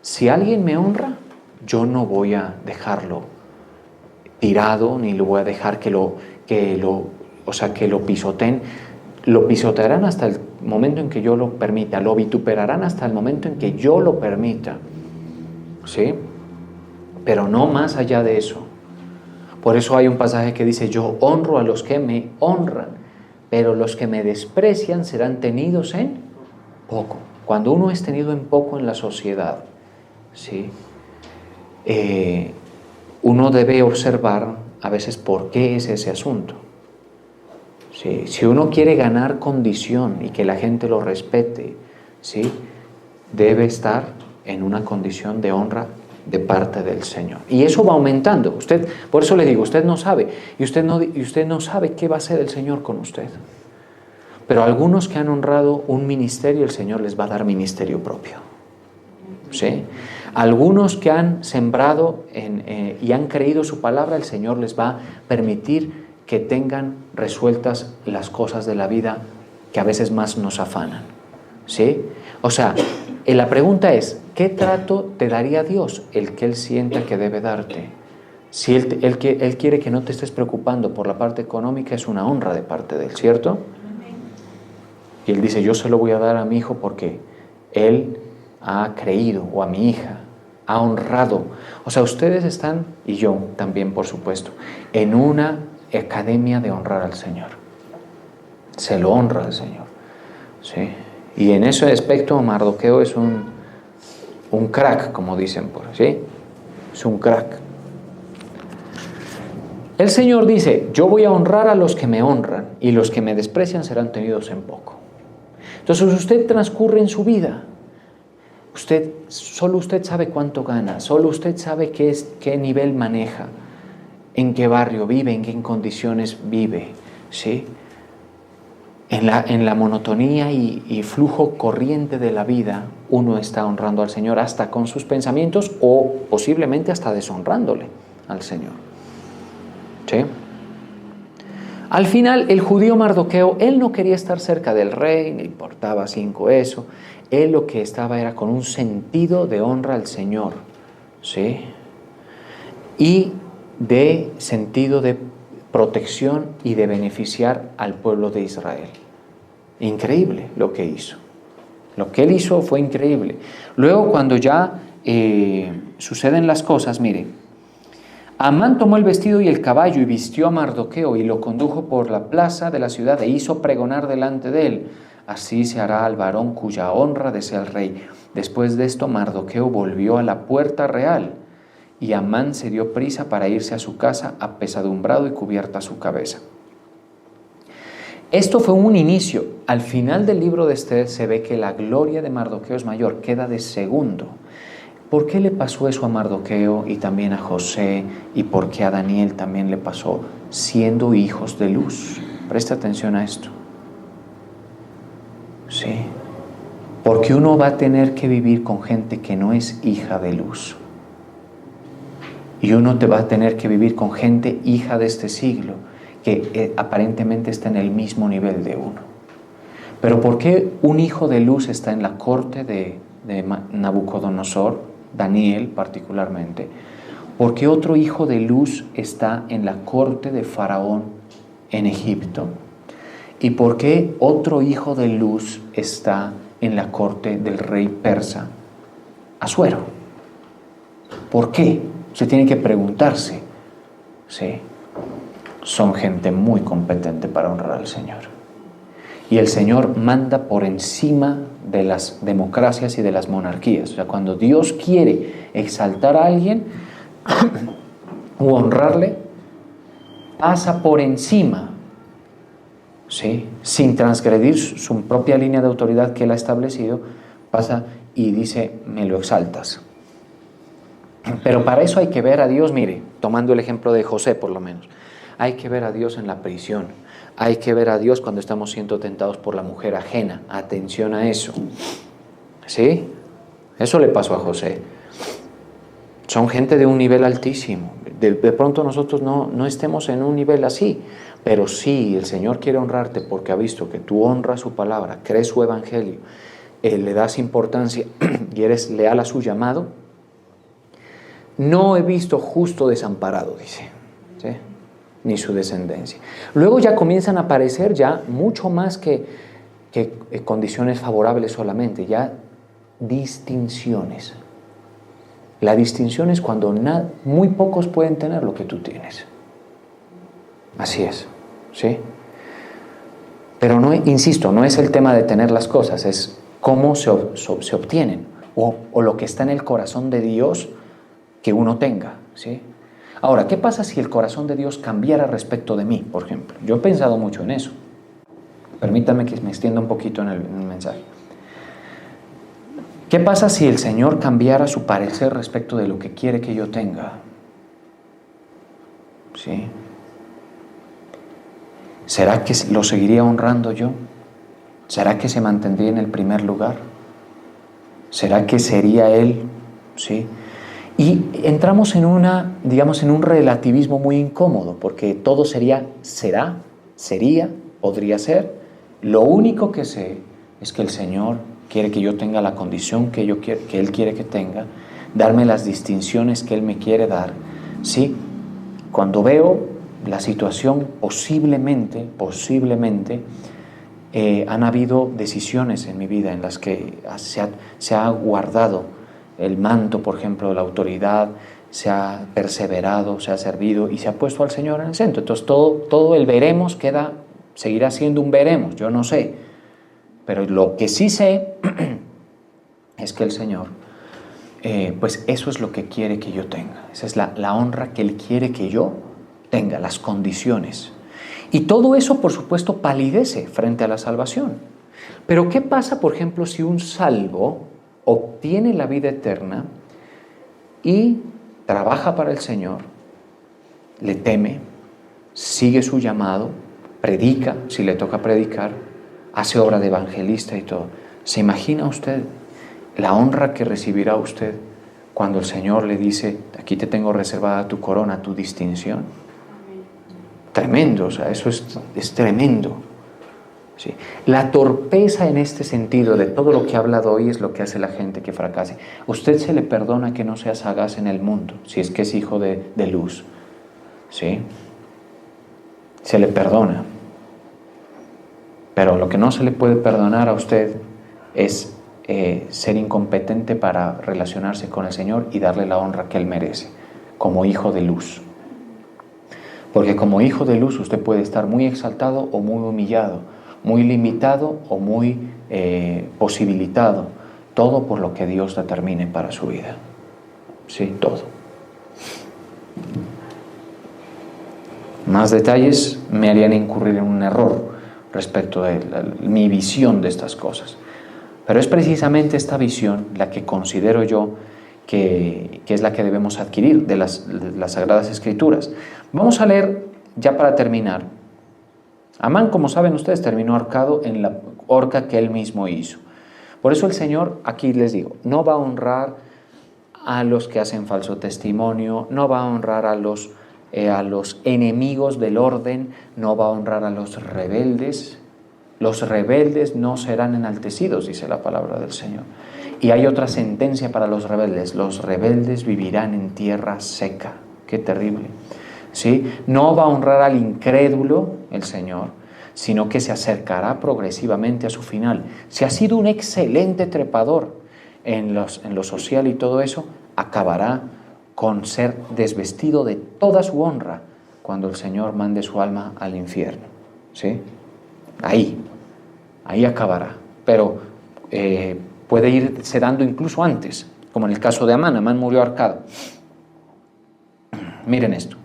si alguien me honra, yo no voy a dejarlo tirado, ni lo voy a dejar que lo pisoteen. Lo pisotearán hasta el momento en que yo lo permita, lo vituperarán hasta el momento en que yo lo permita, ¿sí? Pero no más allá de eso. Por eso hay un pasaje que dice, yo honro a los que me honran, pero los que me desprecian serán tenidos en poco. Cuando uno es tenido en poco en la sociedad, ¿sí? Uno debe observar a veces por qué es ese asunto. ¿Sí? Si uno quiere ganar condición y que la gente lo respete, ¿sí? Debe estar en una condición de honra de parte del Señor. Y eso va aumentando. Usted, por eso le digo, usted no sabe. Y usted no sabe qué va a hacer el Señor con usted. Pero algunos que han honrado un ministerio, el Señor les va a dar ministerio propio. ¿Sí? Algunos que han sembrado y han creído su palabra, el Señor les va a permitir que tengan resueltas las cosas de la vida que a veces más nos afanan. ¿Sí? O sea, la pregunta es, ¿qué trato te daría Dios? El que Él sienta que debe darte. Si Él quiere que no te estés preocupando por la parte económica, es una honra de parte de Él, ¿cierto? Y Él dice, yo se lo voy a dar a mi hijo porque Él ha creído, o a mi hija, ha honrado. O sea, ustedes están, y yo también, por supuesto, en una academia de honrar al Señor. Se lo honra al Señor. ¿Sí? Y en ese aspecto Mardoqueo es un crack, como dicen por ahí. ¿Sí? Es un crack. El Señor dice, yo voy a honrar a los que me honran y los que me desprecian serán tenidos en poco. Entonces usted transcurre en su vida. Solo usted sabe cuánto gana, solo usted sabe qué nivel maneja, en qué barrio vive, en qué condiciones vive. ¿Sí? En la monotonía y flujo corriente de la vida, uno está honrando al Señor hasta con sus pensamientos o posiblemente hasta deshonrándole al Señor. ¿Sí? Al final, el judío Mardoqueo, él no quería estar cerca del rey, le importaba 5 eso. Él lo que estaba era con un sentido de honra al Señor. ¿Sí? Y de sentido de protección y de beneficiar al pueblo de Israel. Increíble lo que hizo. Lo que él hizo fue increíble. Luego, cuando ya suceden las cosas, mire, Amán tomó el vestido y el caballo y vistió a Mardoqueo y lo condujo por la plaza de la ciudad e hizo pregonar delante de él. Así se hará al varón cuya honra desea el rey. Después de esto, Mardoqueo volvió a la puerta real y Amán se dio prisa para irse a su casa apesadumbrado y cubierta su cabeza. Esto fue un inicio. Al final del libro de Esther se ve que la gloria de Mardoqueo es mayor, queda de segundo. ¿Por qué le pasó eso a Mardoqueo y también a José? ¿Y por qué a Daniel también le pasó siendo hijos de luz? Presta atención a esto. Sí. Porque uno va a tener que vivir con gente que no es hija de luz. Y uno te va a tener que vivir con gente hija de este siglo, que aparentemente está en el mismo nivel de uno. Pero ¿por qué un hijo de luz está en la corte de Nabucodonosor? Daniel particularmente, porque otro hijo de luz está en la corte de Faraón en Egipto, y por qué otro hijo de luz está en la corte del rey persa Asuero. ¿Por qué? Se tiene que preguntarse. Sí, son gente muy competente para honrar al Señor. Y el Señor manda por encima de las democracias y de las monarquías. O sea, cuando Dios quiere exaltar a alguien o honrarle, pasa por encima, ¿sí? Sin transgredir su propia línea de autoridad que Él ha establecido, pasa y dice, me lo exaltas. Pero para eso hay que ver a Dios, mire, tomando el ejemplo de José por lo menos, hay que ver a Dios en la prisión. Hay que ver a Dios cuando estamos siendo tentados por la mujer ajena. Atención a eso. ¿Sí? Eso le pasó a José. Son gente de un nivel altísimo. De pronto nosotros no estemos en un nivel así. Pero sí, el Señor quiere honrarte porque ha visto que tú honras su palabra, crees su evangelio, le das importancia y eres leal a su llamado. No he visto justo desamparado, dice. ¿Sí? Ni su descendencia. Luego ya comienzan a aparecer ya mucho más que condiciones favorables solamente, ya distinciones. La distinción es cuando muy pocos pueden tener lo que tú tienes. Así es, ¿sí? Pero no, insisto, no es el tema de tener las cosas, es cómo se obtienen o lo que está en el corazón de Dios que uno tenga, ¿sí? Ahora, ¿qué pasa si el corazón de Dios cambiara respecto de mí, por ejemplo? Yo he pensado mucho en eso. Permítame que me extienda un poquito en el mensaje. ¿Qué pasa si el Señor cambiara su parecer respecto de lo que quiere que yo tenga? ¿Sí? ¿Será que lo seguiría honrando yo? ¿Será que se mantendría en el primer lugar? ¿Será que sería Él? ¿Sí? Y entramos en digamos, en un relativismo muy incómodo, porque todo será, sería, podría ser. Lo único que sé es que el Señor quiere que yo tenga la condición que Él quiere que tenga, darme las distinciones que Él me quiere dar. ¿Sí? Cuando veo la situación, posiblemente, han habido decisiones en mi vida en las que se ha guardado el manto, por ejemplo, de la autoridad, se ha perseverado, se ha servido y se ha puesto al Señor en el centro. Entonces todo el veremos seguirá siendo un veremos, yo no sé. Pero lo que sí sé es que el Señor, pues eso es lo que quiere que yo tenga. Esa es la honra que Él quiere que yo tenga, las condiciones. Y todo eso, por supuesto, palidece frente a la salvación. Pero ¿qué pasa, por ejemplo, si un salvo obtiene la vida eterna y trabaja para el Señor, le teme, sigue su llamado, predica, si le toca predicar, hace obra de evangelista y todo? ¿Se imagina usted la honra que recibirá usted cuando el Señor le dice: aquí te tengo reservada tu corona, tu distinción? Tremendo, o sea, eso es tremendo. ¿Sí? La torpeza en este sentido de todo lo que he hablado hoy es lo que hace la gente que fracase. Usted se le perdona que no sea sagaz en el mundo, si es que es hijo de luz. ¿Sí? Se le perdona. Pero lo que no se le puede perdonar a usted es ser incompetente para relacionarse con el Señor y darle la honra que Él merece, como hijo de luz. Porque como hijo de luz usted puede estar muy exaltado o muy humillado, muy limitado o muy posibilitado, todo por lo que Dios determine para su vida. Sí, todo. Más detalles me harían incurrir en un error respecto de mi visión de estas cosas. Pero es precisamente esta visión la que considero yo que es la que debemos adquirir de las Sagradas Escrituras. Vamos a leer, ya para terminar. Amán, como saben ustedes, terminó ahorcado en la horca que él mismo hizo. Por eso el Señor, aquí les digo, no va a honrar a los que hacen falso testimonio, no va a honrar a los enemigos del orden, no va a honrar a los rebeldes. Los rebeldes no serán enaltecidos, dice la palabra del Señor. Y hay otra sentencia para los rebeldes vivirán en tierra seca. Qué terrible. ¿Sí? No va a honrar al incrédulo el Señor, sino que se acercará progresivamente a su final. Si ha sido un excelente trepador en lo social y todo eso, acabará con ser desvestido de toda su honra cuando el Señor mande su alma al infierno. ¿Sí? Ahí acabará. Pero puede irse dando incluso antes, como en el caso de Amán. Amán murió ahorcado. Miren esto.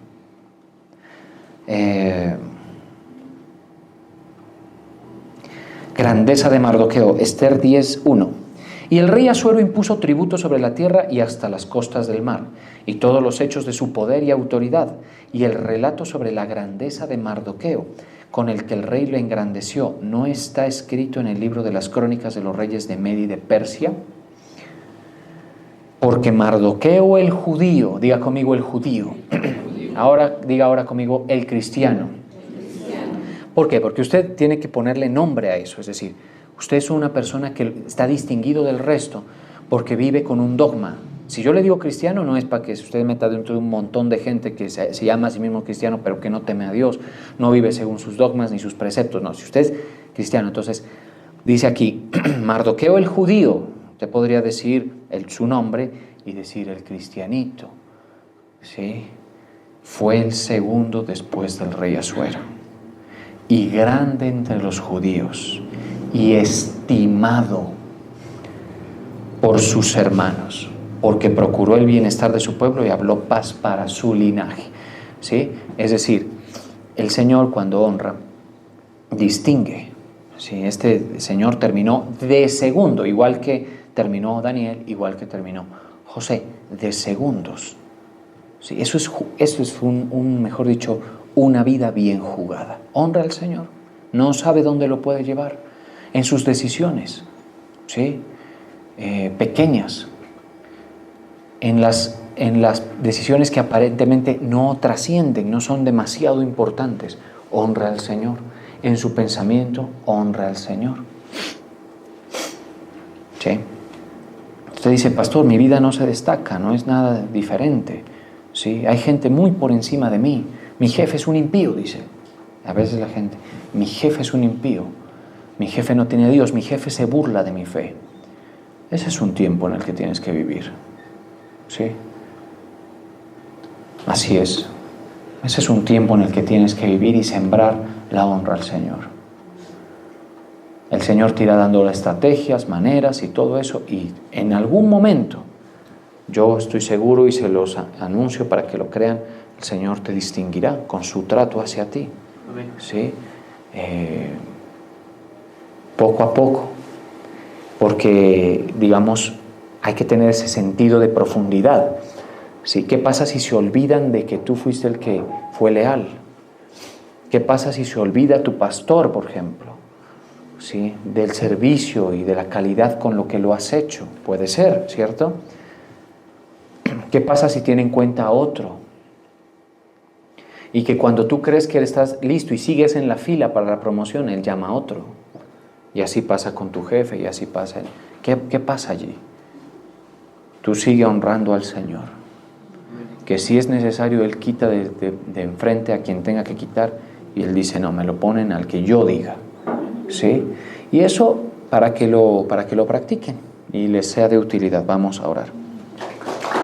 Grandeza de Mardoqueo, Esther 10:1. Y el rey Asuero impuso tributo sobre la tierra y hasta las costas del mar, y todos los hechos de su poder y autoridad, y el relato sobre la grandeza de Mardoqueo, con el que el rey lo engrandeció, ¿no está escrito en el libro de las crónicas de los reyes de Media y de Persia? Porque Mardoqueo el judío, diga conmigo el judío, diga ahora conmigo el cristiano. ¿Por qué? Porque usted tiene que ponerle nombre a eso, es decir, usted es una persona que está distinguido del resto porque vive con un dogma. Si yo le digo cristiano, no es para que usted meta dentro de un montón de gente que se llama a sí mismo cristiano, pero que no teme a Dios, no vive según sus dogmas ni sus preceptos. No, si usted es cristiano, entonces dice aquí, Mardoqueo el judío, usted podría decir su nombre y decir el cristianito, ¿sí? Fue el segundo después del rey Asuero, y grande entre los judíos, y estimado por sus hermanos, porque procuró el bienestar de su pueblo y habló paz para su linaje. ¿Sí? Es decir, el Señor cuando honra, distingue. ¿Sí? Este Señor terminó de segundo, igual que terminó Daniel igual que terminó José, de segundos. Sí, eso es mejor dicho, una vida bien jugada. Honra al Señor. No sabe dónde lo puede llevar. En sus decisiones, ¿sí? Pequeñas. En las decisiones que aparentemente no trascienden, no son demasiado importantes. Honra al Señor. En su pensamiento, honra al Señor. ¿Sí? Usted dice, pastor, mi vida no se destaca, no es nada diferente. ¿Sí? Hay gente muy por encima de mí. Mi jefe es un impío, dice. A veces la gente, mi jefe es un impío. Mi jefe no tiene a Dios, mi jefe se burla de mi fe. Ese es un tiempo en el que tienes que vivir. ¿Sí? Así es. Ese es un tiempo en el que tienes que vivir y sembrar la honra al Señor. El Señor te irá dando estrategias, maneras y todo eso, y en algún momento, yo estoy seguro y se los anuncio para que lo crean, el Señor te distinguirá con su trato hacia ti. Amén. ¿Sí? Poco a poco, porque, digamos, hay que tener ese sentido de profundidad. ¿Sí? ¿Qué pasa si se olvidan de que tú fuiste el que fue leal? ¿Qué pasa si se olvida tu pastor, por ejemplo? ¿Sí? Del servicio y de la calidad con lo que lo has hecho. Puede ser, ¿cierto? ¿Qué pasa si tiene en cuenta a otro? Y que cuando tú crees que estás listo y sigues en la fila para la promoción, él llama a otro. Y así pasa con tu jefe, y así pasa. ¿Qué pasa allí? Tú sigue honrando al Señor. Que si es necesario, Él quita de enfrente a quien tenga que quitar, y Él dice, no, me lo ponen al que yo diga. ¿Sí? Y eso para que lo practiquen y les sea de utilidad. Vamos a orar.